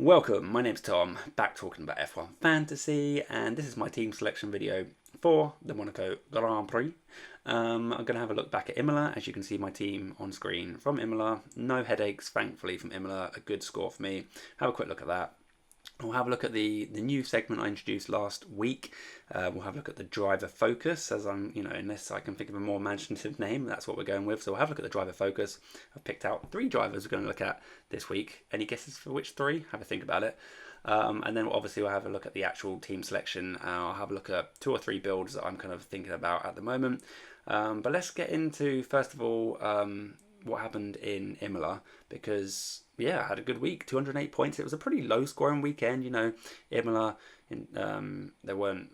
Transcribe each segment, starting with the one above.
Welcome, my name's Tom, back talking about F1 Fantasy, and this is my team selection video for the Monaco Grand Prix. I'm going to have a look back at Imola. As you can see, my team on screen from Imola. No headaches, thankfully, from Imola. A good score for me. Have a quick look at that. We'll have a look at the new segment I introduced last week. We'll have a look at the driver focus, as unless I can think of a more imaginative name, that's what we're going with. So we'll have a look at the driver focus. I've picked out 3 drivers we're going to look at this week. Any guesses for which 3? Have a think about it. And then obviously we'll have a look at the actual team selection. I'll have a look at 2 or 3 builds that I'm kind of thinking about at the moment. But let's get into, first of all, what happened in Imola, because I had a good week. 208 points. It was a pretty low scoring weekend. Imola, there weren't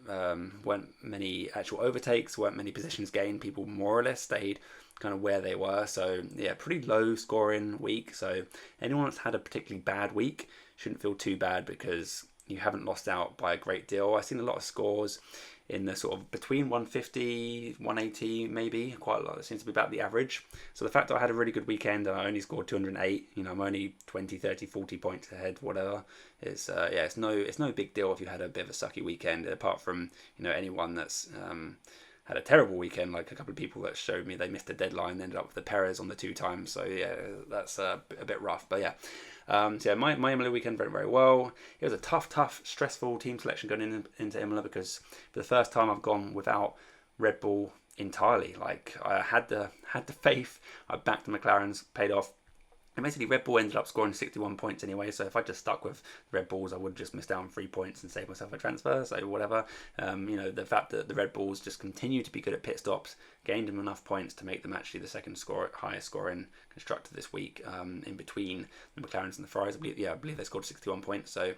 many actual overtakes, weren't many positions gained. People more or less stayed kind of where they were. So pretty low scoring week. So anyone that's had a particularly bad week shouldn't feel too bad, because you haven't lost out by a great deal. I've seen a lot of scores in the sort of between 150, 180 maybe, quite a lot. It seems to be about the average. So the fact that I had a really good weekend and I only scored 208, I'm only 20, 30, 40 points ahead, whatever. It's no big deal if you had a bit of a sucky weekend, apart from, anyone that's had a terrible weekend, like a couple of people that showed me they missed a deadline, ended up with the Perez on the 2 times. So that's a bit rough, but my Imola weekend went very well. It was a tough, stressful team selection going into Imola, because for the first time I've gone without Red Bull entirely. Like, I had the faith. I backed the McLarens, paid off. And basically Red Bull ended up scoring 61 points anyway, so if I just stuck with Red Bulls, I would just miss out on 3 points and save myself a transfer, so whatever. The fact that the Red Bulls just continue to be good at pit stops gained them enough points to make them actually the second highest scoring constructor this week, in between the McLarens and the Ferraris. I believe they scored 61 points, so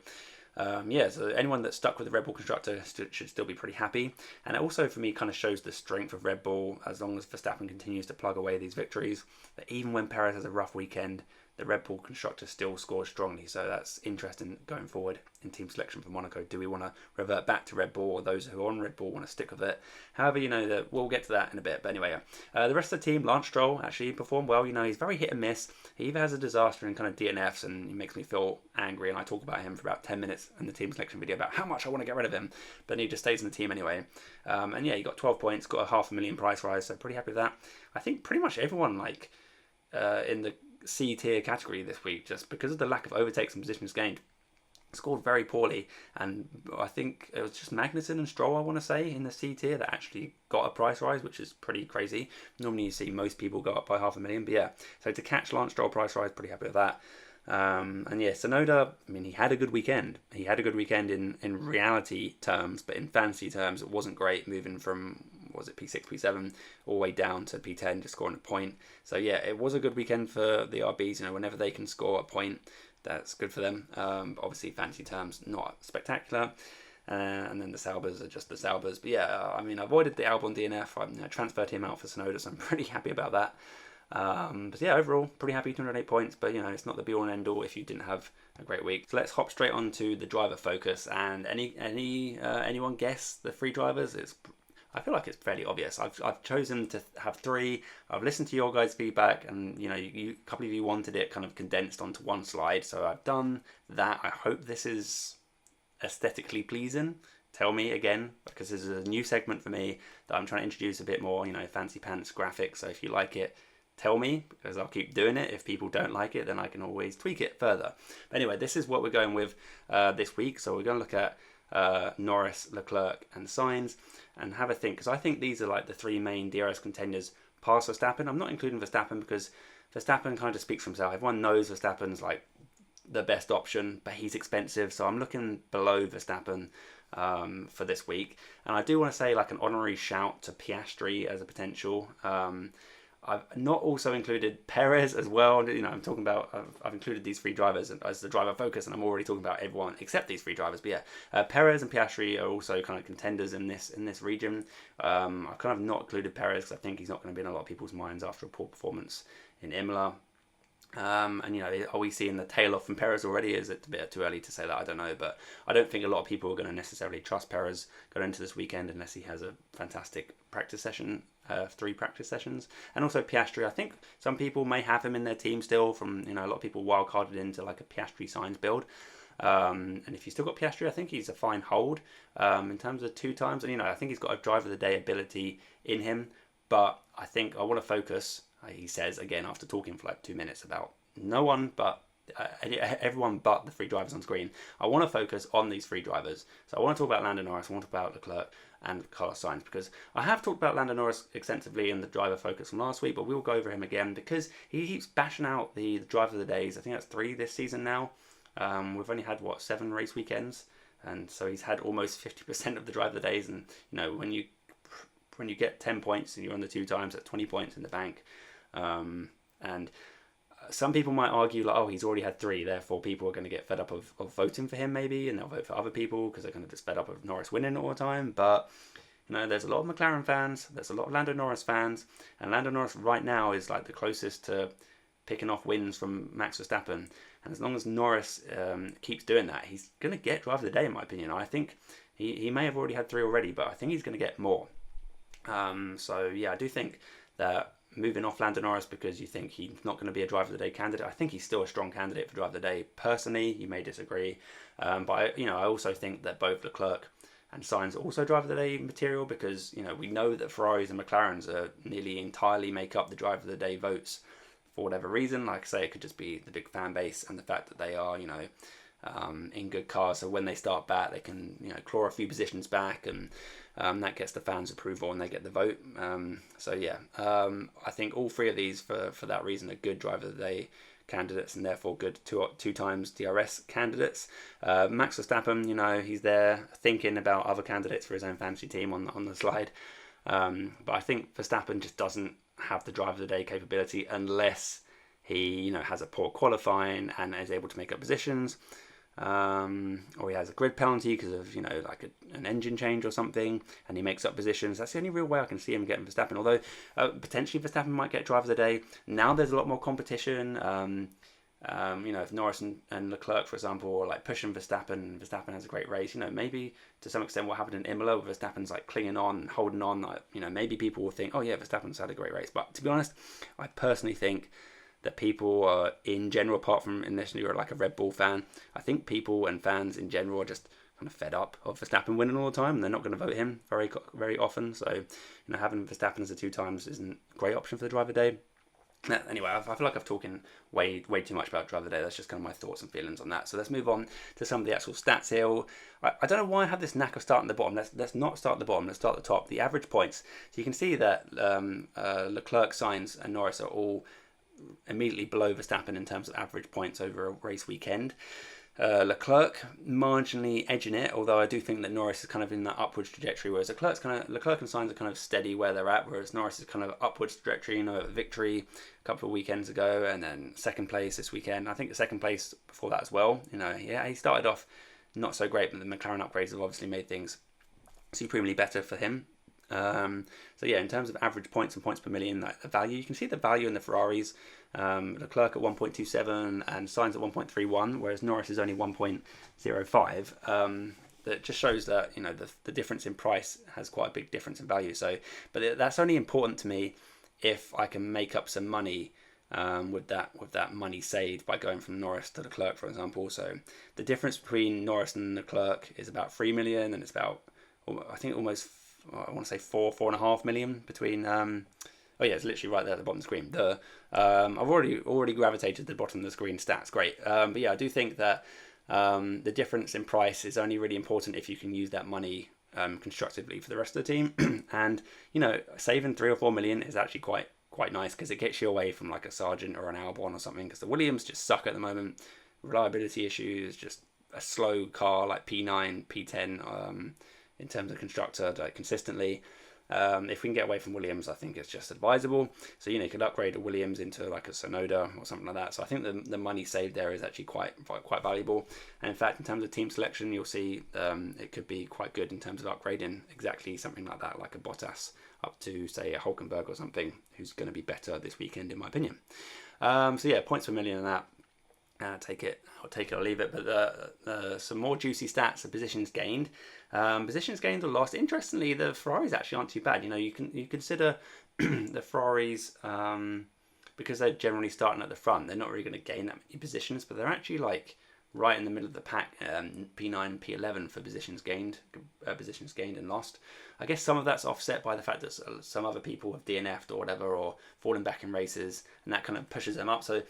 so anyone that's stuck with the Red Bull constructor should still be pretty happy. And it also, for me, kind of shows the strength of Red Bull, as long as Verstappen continues to plug away these victories, that even when Perez has a rough weekend, the Red Bull constructor still scores strongly. So that's interesting going forward in team selection for Monaco. Do we want to revert back to Red Bull, or those who are on Red Bull want to stick with it? However, that we'll get to that in a bit. But anyway, the rest of the team, Lance Stroll actually performed well. He's very hit and miss. He either has a disaster in kind of DNFs, and he makes me feel angry, and I talk about him for about 10 minutes in the team selection video about how much I want to get rid of him, but he just stays in the team anyway. He got 12 points, got a $500,000 price rise, so pretty happy with that. I think pretty much everyone in the C tier category this week, just because of the lack of overtakes and positions gained, scored very poorly. And I think it was just Magnussen and Stroll, I want to say, in the C tier that actually got a price rise, which is pretty crazy. Normally you see most people go up by $500,000, but so to catch Lance Stroll price rise, pretty happy with that. Tsunoda, he had a good weekend. He had a good weekend in reality terms, but in fantasy terms, it wasn't great, moving from, P6, P7, all the way down to P10, just scoring a point. So it was a good weekend for the RBs. Whenever they can score a point, that's good for them. Obviously, fantasy terms, not spectacular. And then the Saubers are just the Saubers. But I avoided the Albon DNF. I transferred him out for Tsunoda, so I'm pretty happy about that. Overall, pretty happy, 208 points, but it's not the be all and end all if you didn't have a great week. So let's hop straight on to the driver focus. And anyone guess the 3 drivers? I feel like it's fairly obvious. I've chosen to have 3. I've listened to your guys' feedback, and a couple of you wanted it kind of condensed onto one slide, so I've done that. I hope this is aesthetically pleasing. Tell me again, because this is a new segment for me that I'm trying to introduce a bit more, fancy pants graphics. So if you like it, tell me, because I'll keep doing it. If people don't like it, then I can always tweak it further. But anyway, this is what we're going with this week. So we're going to look at Norris, Leclerc and Sainz, and have a think, because I think these are like the 3 main DRS contenders past Verstappen. I'm not including Verstappen because Verstappen kind of speaks for himself. Everyone knows Verstappen's like the best option, but he's expensive, so I'm looking below Verstappen for this week. And I do want to say like an honorary shout to Piastri as a potential. I've not also included Perez as well. I'm talking about, I've included these 3 drivers as the driver focus, and I'm already talking about everyone except these 3 drivers. But Perez and Piastri are also kind of contenders in this region. I've kind of not included Perez because I think he's not going to be in a lot of people's minds after a poor performance in Imola. Are we seeing the tail off from Perez already? Is it a bit too early to say that? I don't know, but I don't think a lot of people are going to necessarily trust Perez going into this weekend unless he has a fantastic practice session, 3 practice sessions. And also Piastri, I think some people may have him in their team still from, a lot of people wildcarded into like a Piastri Sainz build. And if you still got Piastri, I think he's a fine hold in terms of 2 times. And I think he's got a driver of the day ability in him. But I think I want to focus. He says again after talking for like 2 minutes about no one but everyone but the 3 drivers on screen. I want to focus on these 3 drivers. So I want to talk about Lando Norris, I want to talk about Leclerc and Carlos Sainz, because I have talked about Lando Norris extensively in the driver focus from last week, but we'll go over him again because he keeps bashing out the driver of the days. I think that's 3 this season now. We've only had 7 race weekends, and so he's had almost 50% of the driver of the days. And when you get 10 points and you're on the 2 times, that's 20 points in the bank. And some people might argue like, oh, he's already had 3, therefore people are going to get fed up of voting for him maybe, and they'll vote for other people because they're kind of just fed up of Norris winning all the time. But there's a lot of McLaren fans, there's a lot of Lando Norris fans, and Lando Norris right now is like the closest to picking off wins from Max Verstappen. And as long as Norris keeps doing that, he's going to get driver of the day in my opinion. I think he may have already had 3 already, but I think he's going to get more. So yeah, I do think that moving off Lando Norris because you think he's not going to be a driver of the day candidate, I think he's still a strong candidate for driver of the day. Personally, you may disagree, but I also think that both Leclerc and Sainz are also driver of the day material, because we know that Ferraris and McLarens are nearly entirely make up the driver of the day votes for whatever reason. Like I say, it could just be the big fan base and the fact that they are in good cars, so when they start back they can claw a few positions back, and that gets the fans' approval and they get the vote. So yeah, I think all 3 of these for that reason are good driver of the day candidates, and therefore good 2 times DRS candidates. Max Verstappen, he's there thinking about other candidates for his own fantasy team on the slide, but I think Verstappen just doesn't have the driver of the day capability unless he has a poor qualifying and is able to make up positions. Or he has a grid penalty because of like an engine change or something, and he makes up positions. That's the only real way I can see him getting Verstappen. Although potentially Verstappen might get driver of the day. Now there's a lot more competition. If Norris and Leclerc, for example, are like pushing Verstappen has a great race. Maybe to some extent what happened in Imola, where Verstappen's like clinging on, holding on. Like, maybe people will think, oh yeah, Verstappen's had a great race. But to be honest, I personally think that people are in general, apart from unless you're like a Red Bull fan, I think people and fans in general are just kind of fed up of Verstappen winning all the time, and they're not going to vote him very, very often. So, having Verstappen as a 2 times isn't a great option for the driver day. Anyway, I feel like I've talking way too much about driver day. That's just kind of my thoughts and feelings on that. So let's move on to some of the actual stats here. I don't know why I have this knack of starting at the bottom. Let's not start at the bottom. Let's start at the top. The average points. So you can see that Leclerc, Sainz, and Norris are all immediately below Verstappen in terms of average points over a race weekend. Leclerc marginally edging it, although I do think that Norris is kind of in that upwards trajectory, whereas Leclerc and Sainz are kind of steady where they're at, whereas Norris is kind of upwards trajectory. Victory a couple of weekends ago, and then second place this weekend. I think the second place before that as well. He started off not so great, but the McLaren upgrades have obviously made things supremely better for him. So yeah, in terms of average points and points per million, like the value, you can see the value in the Ferraris. Leclerc at 1.27 and Sainz at 1.31, whereas Norris is only 1.05. That just shows that the difference in price has quite a big difference in value. So, but that's only important to me if I can make up some money with that money saved by going from Norris to Leclerc, for example. So the difference between Norris and Leclerc is about 3 million, and it's about I think almost. I want to say 4.5 million between. Oh yeah, it's literally right there at the bottom of the screen. I've already gravitated to the bottom of the screen stats. Great, but yeah, I do think that the difference in price is only really important if you can use that money constructively for the rest of the team. And saving 3 or 4 million is actually quite nice because it gets you away from like a Sargent or an Albon or something. Because the Williams just suck at the moment. Reliability issues, just a slow car like P9, P10. In terms of constructor, like consistently. If we can get away from Williams, I think it's just advisable. So you could upgrade a Williams into like a Sonoda or something like that. So I think the money saved there is actually quite valuable. And in fact, in terms of team selection, you'll see it could be quite good in terms of upgrading exactly something like that, like a Bottas up to say a Hulkenberg or something, who's going to be better this weekend in my opinion. So yeah, points per million on that. Take it or leave it. But some more juicy stats of positions gained. Positions gained or lost. Interestingly, the Ferraris actually aren't too bad. You consider the Ferraris because they're generally starting at the front. They're not really going to gain that many positions, but they're actually like right in the middle of the pack, P9, P11 for positions gained and lost. I guess some of that's offset by the fact that some other people have DNF'd or whatever, or fallen back in races, and that kind of pushes them up. So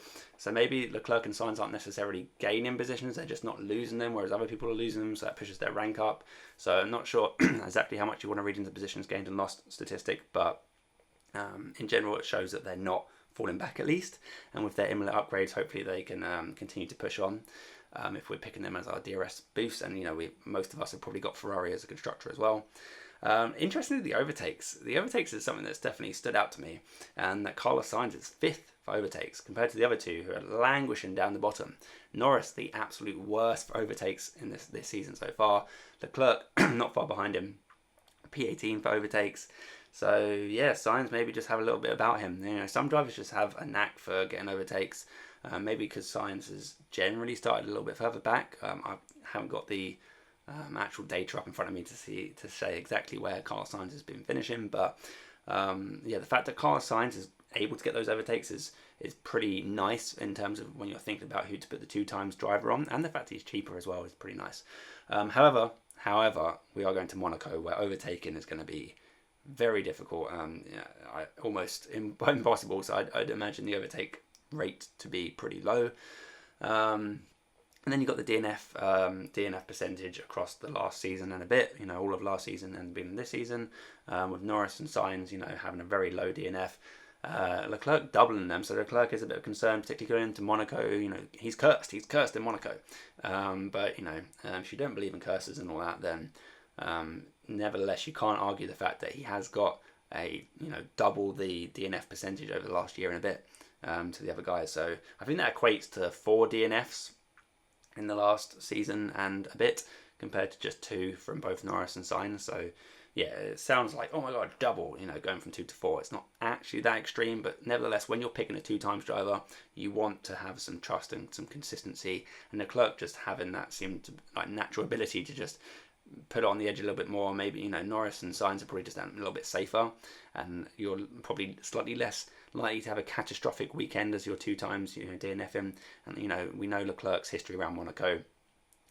maybe Leclerc and Sainz aren't necessarily gaining positions, they're just not losing them, whereas other people are losing them, so that pushes their rank up. So I'm not sure exactly how much you want to read into positions gained and lost statistic, but in general it shows that they're not falling back at least, and with their Imola upgrades hopefully they can continue to push on. If we're picking them as our DRS boost, and most of us have probably got Ferrari as a constructor as well. Interestingly, the overtakes is something that's definitely stood out to me, and that Carlos Sainz is 5th for overtakes compared to the other two who are languishing down the bottom. Norris, the absolute worst for overtakes in this season so far. Leclerc, not far behind him, P18 for overtakes. So yeah, Sainz maybe just have a little bit about him. Some drivers just have a knack for getting overtakes. Maybe because Sainz has generally started a little bit further back. I haven't got the actual data up in front of me to say exactly where Carlos Sainz has been finishing, but the fact that Carlos Sainz is able to get those overtakes is pretty nice in terms of when you're thinking about who to put the 2 times driver on, and the fact that he's cheaper as well is pretty nice. However, we are going to Monaco, where overtaking is going to be very difficult, almost impossible. So I'd imagine the overtake rate to be pretty low. And then you've got the DNF percentage across the last season and a bit, all of last season and beginning this season, with Norris and Sainz, having a very low DNF. Leclerc doubling them, so Leclerc is a bit of concern, particularly going into Monaco. He's cursed in Monaco. But if you don't believe in curses and all that, then nevertheless you can't argue the fact that he has got a double the DNF percentage over the last year and a bit to the other guys. So I think that equates to 4 DNFs in the last season and a bit, compared to just 2 from both Norris and Sainz. So yeah, it sounds like, oh my god, double, going from 2 to 4. It's not actually that extreme, but nevertheless, when you're picking a 2 times driver, you want to have some trust and some consistency, and Leclerc just having that seemed to like natural ability to just put it on the edge a little bit more. Maybe Norris and Sainz are probably just a little bit safer, and you're probably slightly less likely to have a catastrophic weekend as your 2 times DNFing. And we know Leclerc's history around Monaco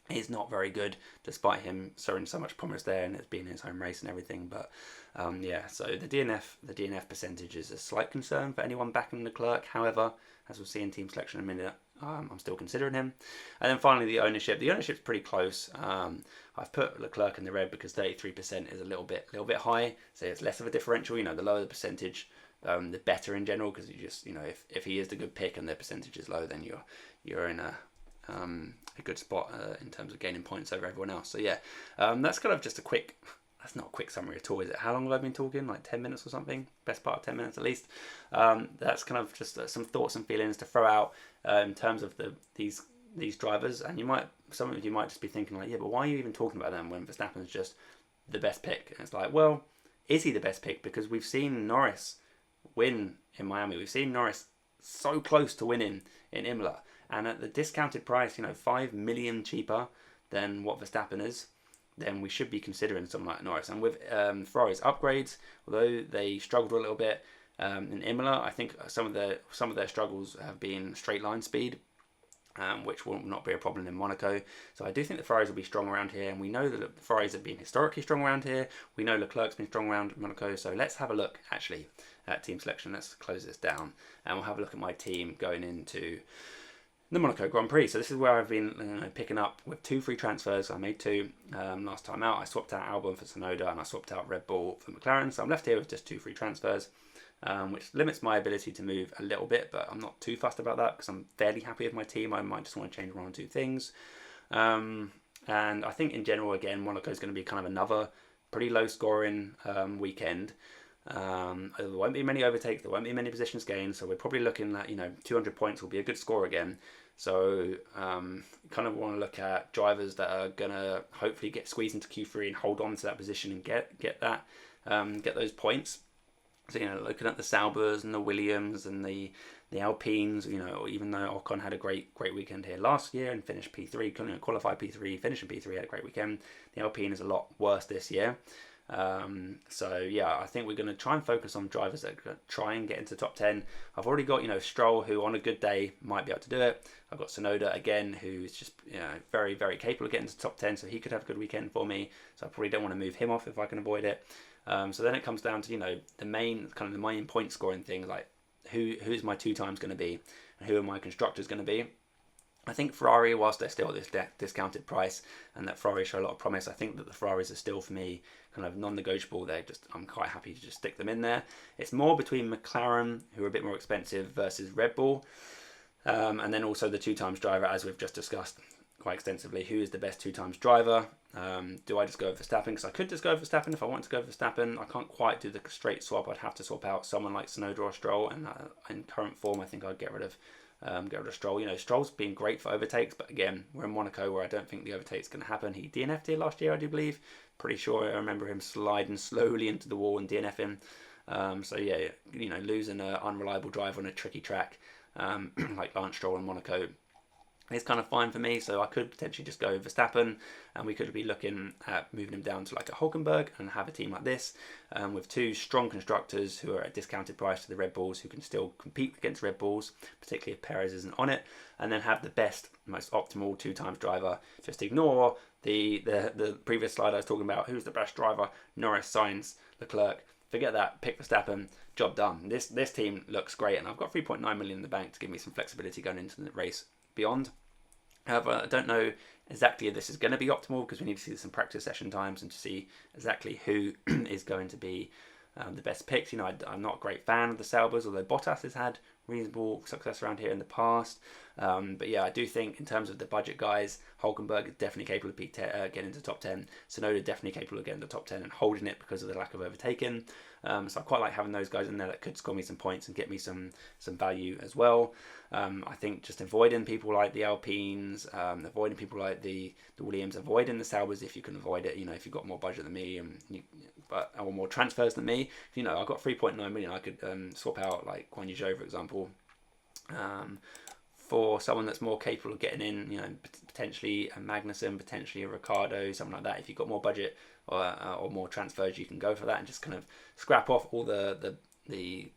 is not very good, despite him showing so much promise there and it's being his home race and everything. But so the DNF percentage is a slight concern for anyone backing Leclerc. However, as we'll see in team selection in a minute, I'm still considering him. And then finally, the ownership. The ownership's pretty close. I've put Leclerc in the red because 33% is a little bit high, so it's less of a differential. The lower the percentage, the better in general, because you just if he is the good pick and the percentage is low, then you're in a good spot in terms of gaining points over everyone else. So yeah, that's kind of just a quick. That's not a quick summary at all, is it? How long have I been talking? Like 10 minutes or something? Best part of 10 minutes at least. That's kind of just some thoughts and feelings to throw out in terms of these drivers. And some of you might just be thinking like, yeah, but why are you even talking about them when Verstappen's just the best pick? And it's like, well, is he the best pick? Because we've seen Norris win in Miami. We've seen Norris so close to winning in Imola. And at the discounted price, 5 million cheaper than what Verstappen is, then we should be considering someone like Norris. And with Ferrari's upgrades, although they struggled a little bit in Imola, I think some of their struggles have been straight line speed, which will not be a problem in Monaco. So I do think the Ferraris will be strong around here, and we know that the Ferraris have been historically strong around here. We know Leclerc's been strong around Monaco, so let's have a look actually at team selection. Let's close this down, and we'll have a look at my team going into the Monaco Grand Prix. So this is where I've been picking up with 2 free transfers. I made 2 last time out. I swapped out Albon for Tsunoda, and I swapped out Red Bull for McLaren. So I'm left here with just 2 free transfers, which limits my ability to move a little bit, but I'm not too fussed about that because I'm fairly happy with my team. I might just want to change 1 or 2 things. And I think in general, again, Monaco is going to be kind of another pretty low scoring weekend. There won't be many overtakes, there won't be many positions gained, so we're probably looking at 200 points will be a good score again. So kind of want to look at drivers that are gonna hopefully get squeezed into Q3 and hold on to that position and get those points. So looking at the Saubers and the Williams and the Alpines, even though Ocon had a great weekend here last year and finished P3, qualified P3, finished in P3, had a great weekend. The Alpine is a lot worse this year. So yeah, I think we're going to try and focus on drivers that try and get into the top 10. I've already got, Stroll, who on a good day might be able to do it. I've got Tsunoda again, who's just very, very capable of getting to the top 10, so he could have a good weekend for me. So I probably don't want to move him off if I can avoid it. So then it comes down to the main point scoring things, like who's my 2 times going to be, and who are my constructors going to be. I think Ferrari, whilst they're still at this discounted price, and that Ferrari show a lot of promise, I think that the Ferraris are still, for me, kind of non-negotiable. I'm quite happy to just stick them in there. It's more between McLaren, who are a bit more expensive, versus Red Bull, and then also the 2 times driver, as we've just discussed quite extensively. Who is the best 2 times driver? Do I just go over Verstappen? Because I could just go over Verstappen if I want to go over Verstappen. I can't quite do the straight swap. I'd have to swap out someone like Tsunoda or Stroll, and in current form, I think I'd get rid of Stroll. Stroll's been great for overtakes, but again, we're in Monaco, where I don't think the overtake's going to happen. He DNF'd here last year, I do believe. Pretty sure I remember him sliding slowly into the wall and DNFing. So yeah, losing an unreliable driver on a tricky track like Lance Stroll in Monaco is kind of fine for me. So I could potentially just go Verstappen, and we could be looking at moving him down to like a Hulkenberg and have a team like this with 2 strong constructors who are at a discounted price to the Red Bulls, who can still compete against Red Bulls, particularly if Perez isn't on it, and then have the best, most optimal 2 times driver. Just ignore the previous slide I was talking about. Who's the best driver? Norris, Sainz, Leclerc. Forget that. Pick Verstappen. Job done. This team looks great, and I've got 3.9 million in the bank to give me some flexibility going into the race beyond. However, I don't know exactly if this is going to be optimal, because we need to see some practice session times and to see exactly who is going to be the best picks. I'm not a great fan of the Saubers, although Bottas has had reasonable success around here in the past. But yeah, I do think in terms of the budget guys, Hulkenberg is definitely capable of getting into the top 10. Tsunoda definitely capable of getting to the top 10 and holding it because of the lack of overtaking. So I quite like having those guys in there that could score me some points and get me some value as well. I think just avoiding people like the Alpines, avoiding people like the Williams, avoiding the Saubers if you can avoid it. If you've got more budget than me or more transfers than me. I've got 3.9 million. I could swap out like Guan Yu Zhou, for example, for someone that's more capable of getting in. Potentially a Magnussen, potentially a Ricciardo, something like that. If you've got more budget or more transfers, you can go for that and just kind of scrap off all the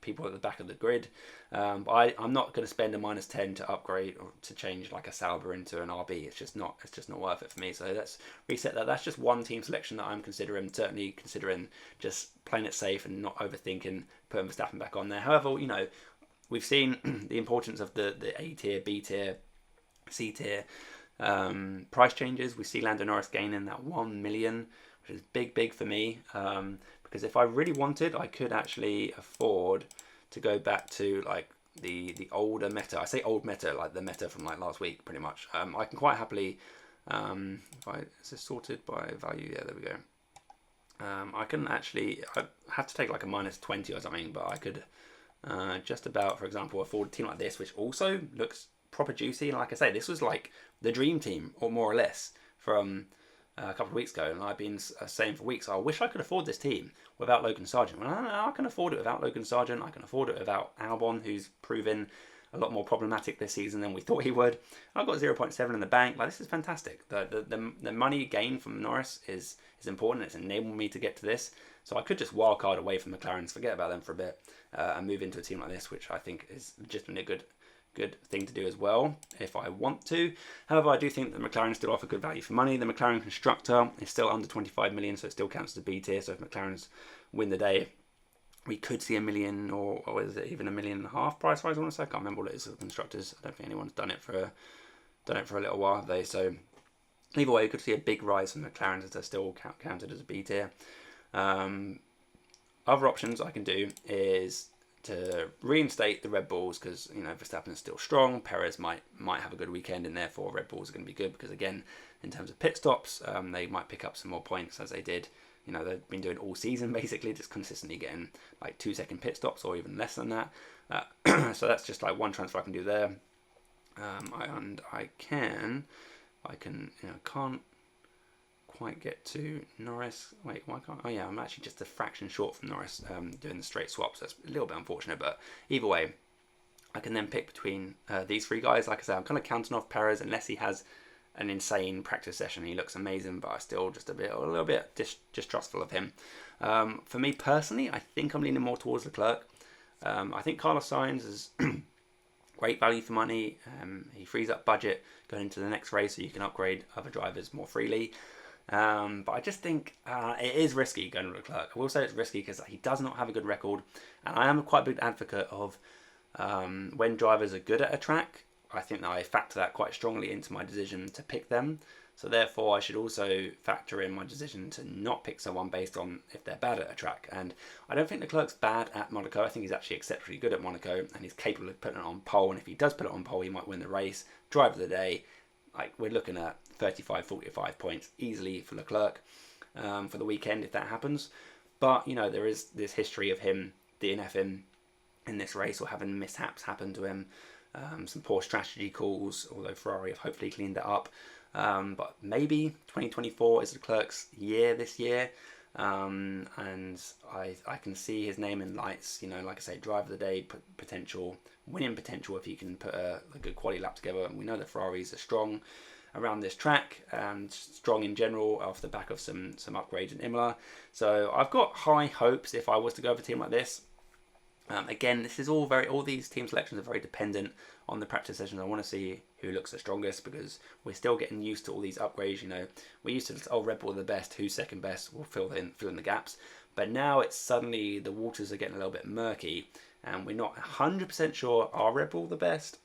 people at the back of the grid. But I'm not going to spend a -10 to upgrade or to change like a Sauber into an RB. It's just not worth it for me. So let's reset that. That's just one team selection that I'm considering. Certainly considering just playing it safe and not overthinking putting Verstappen back on there. However, we've seen the importance of the A tier, B tier, C tier price changes. We see Lando Norris gaining that 1 million, which is big for me. Because if I really wanted, I could actually afford to go back to like the older meta. I say old meta, like the meta from like last week, pretty much. I can quite happily, is this sorted by value? Yeah, there we go. I can actually, I have to take like a -20 or something, but I could just about, for example, afford a team like this, which also looks proper juicy. And like I say, this was like the dream team, or more or less, from a couple of weeks ago, and I've been saying for weeks, I wish I could afford this team without Logan Sargent. Well, I can afford it without Logan Sargent. I can afford it without Albon, who's proven a lot more problematic this season than we thought he would. I've got 0.7 in the bank. Like, this is fantastic. The money gained from Norris is important. It's enabled me to get to this. So I could just wildcard away from McLaren's, forget about them for a bit, and move into a team like this, which I think is legitimately a good thing to do as well, if I want to. However, I do think that McLaren still offer good value for money. The McLaren constructor is still under 25 million, so it still counts as a B tier. So if McLaren's win the day, we could see $1 million, or is it even $1.5 million price rise? I want to say, I can't remember what it is for the constructors. I don't think anyone's done it for a little while, have they? So either way, you could see a big rise from McLaren, as they're still counted as a B tier. Other options I can do is to reinstate the Red Bulls, because Verstappen is still strong. Perez might have a good weekend, and therefore Red Bulls are going to be good, because again, in terms of pit stops, they might pick up some more points, as they did. They've been doing all season, basically, just consistently getting like 2-second pit stops or even less than that. So that's just like one transfer I can do there. And I can't quite get to Norris. Wait, why can't? Oh yeah, I'm actually just a fraction short from Norris doing the straight swaps. That's a little bit unfortunate, but either way, I can then pick between these 3 guys. Like I say, I'm kind of counting off Perez unless he has an insane practice session. He looks amazing, but I still just a little bit distrustful of him. For me personally, I think I'm leaning more towards Leclerc. I think Carlos Sainz is great value for money. He frees up budget going into the next race, so you can upgrade other drivers more freely. But I just think it is risky going to Leclerc. I will say it's risky because he does not have a good record, and I am quite a big advocate of when drivers are good at a track. I think that I factor that quite strongly into my decision to pick them. So therefore, I should also factor in my decision to not pick someone based on if they're bad at a track. And I don't think Leclerc's bad at Monaco. I think he's actually exceptionally good at Monaco, and he's capable of putting it on pole. And if he does put it on pole, he might win the race. Driver of the day, like we're looking at 35, 45 points easily for Leclerc for the weekend if that happens. But you know, there is this history of him DNFing in this race or having mishaps happen to him. Some poor strategy calls, although Ferrari have hopefully cleaned it up. But maybe 2024 is Leclerc's year this year. And I can see his name in lights, you know, like I say, driver of the day potential, winning potential if he can put a good quality lap together. And we know the Ferraris are strong around this track and strong in general off the back of some upgrades in Imola. So I've got high hopes if I was to go with a team like this. Again, this is all these team selections are very dependent on the practice sessions. I want to see who looks the strongest because we're still getting used to all these upgrades. You know, we used to, Red Bull are the best, who's second best, we'll fill in the gaps. But now it's suddenly the waters are getting a little bit murky and we're not 100% sure, are Red Bull the best?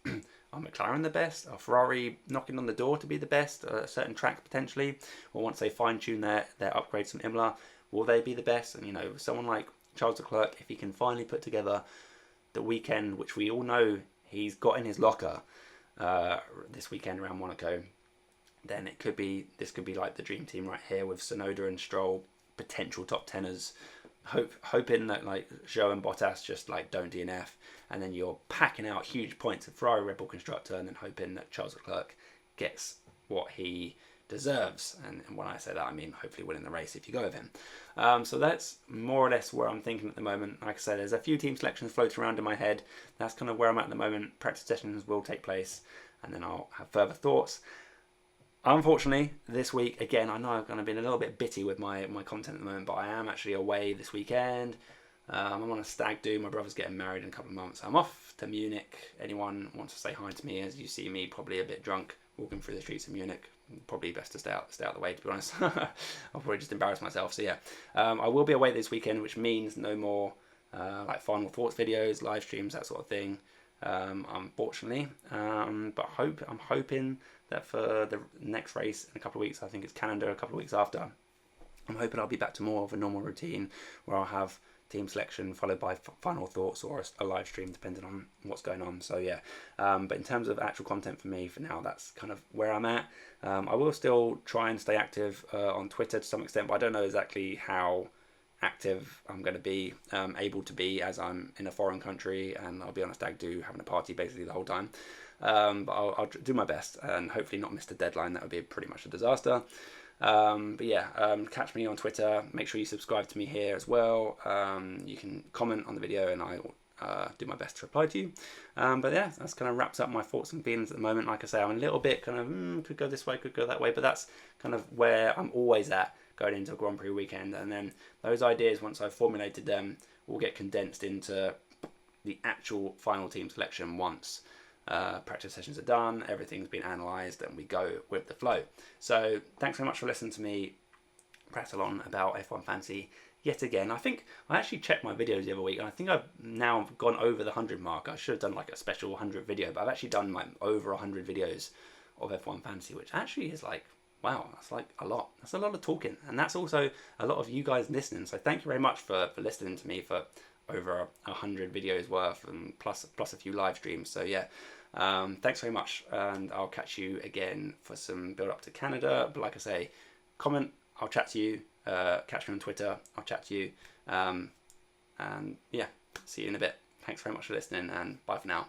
Are McLaren the best? Are Ferrari knocking on the door to be the best at a certain track potentially? Or once they fine tune their upgrades from Imola, will they be the best? And you know, someone like Charles Leclerc, if he can finally put together the weekend, which we all know he's got in his locker this weekend around Monaco, then this could be like the dream team right here with Tsunoda and Stroll, potential top teners, hoping that like Zhou and Bottas just like don't DNF, and then you're packing out huge points of Ferrari Red Bull constructor, and then hoping that Charles Leclerc gets what he deserves. And when I say that, I mean hopefully winning the race if you go with him. So that's more or less where I'm thinking at the moment. Like I said, there's a few team selections floating around in my head. That's kind of where I'm at the moment. Practice sessions will take place and then I'll have further thoughts. Unfortunately, this week, again, I know I've kind of been a little bit bitty with my content at the moment, but I am actually away this weekend. I'm on a stag do. My brother's getting married in a couple of months. I'm off to Munich. Anyone wants to say hi to me as you see me probably a bit drunk walking through the streets of Munich? Probably best to stay out the way, to be honest. I'll probably just embarrass myself. So yeah, I will be away this weekend, which means no more like final thoughts videos, live streams, that sort of thing. Unfortunately, but I'm hoping that for the next race in a couple of weeks, I think it's Canada a couple of weeks after, I'm hoping I'll be back to more of a normal routine where I'll have team selection followed by final thoughts or a live stream depending on what's going on. So yeah, but in terms of actual content for me for now, that's kind of where I'm at. I will still try and stay active on Twitter to some extent, but I don't know exactly how active I'm going to be able to be as I'm in a foreign country and I'll be on a stag do having a party basically the whole time. But I'll do my best and hopefully not miss the deadline. That would be pretty much a disaster. But yeah, catch me on Twitter. Make sure you subscribe to me here as well. You can comment on the video and I will do my best to reply to you. But yeah, that's kind of wraps up my thoughts and feelings at the moment. Like I say, I'm a little bit kind of could go this way, could go that way, but that's kind of where I'm always at going into a Grand Prix weekend. And then those ideas, once I've formulated them, will get condensed into the actual final team selection once practice sessions are done, everything's been analysed, and we go with the flow. So thanks very much for listening to me prattle on about F1 Fantasy yet again. I think I actually checked my videos the other week and I think I've now gone over the 100 mark. I should have done like a special 100 video, but I've actually done like over 100 videos of F1 Fantasy, which actually is like, wow, that's like a lot. That's a lot of talking, and that's also a lot of you guys listening. So thank you very much for listening to me for over 100 videos worth, and plus a few live streams. So yeah, thanks very much, and I'll catch you again for some build up to Canada. But like I say, comment, I'll chat to you. Catch me on Twitter, I'll chat to you. And yeah, see you in a bit. Thanks very much for listening, and bye for now.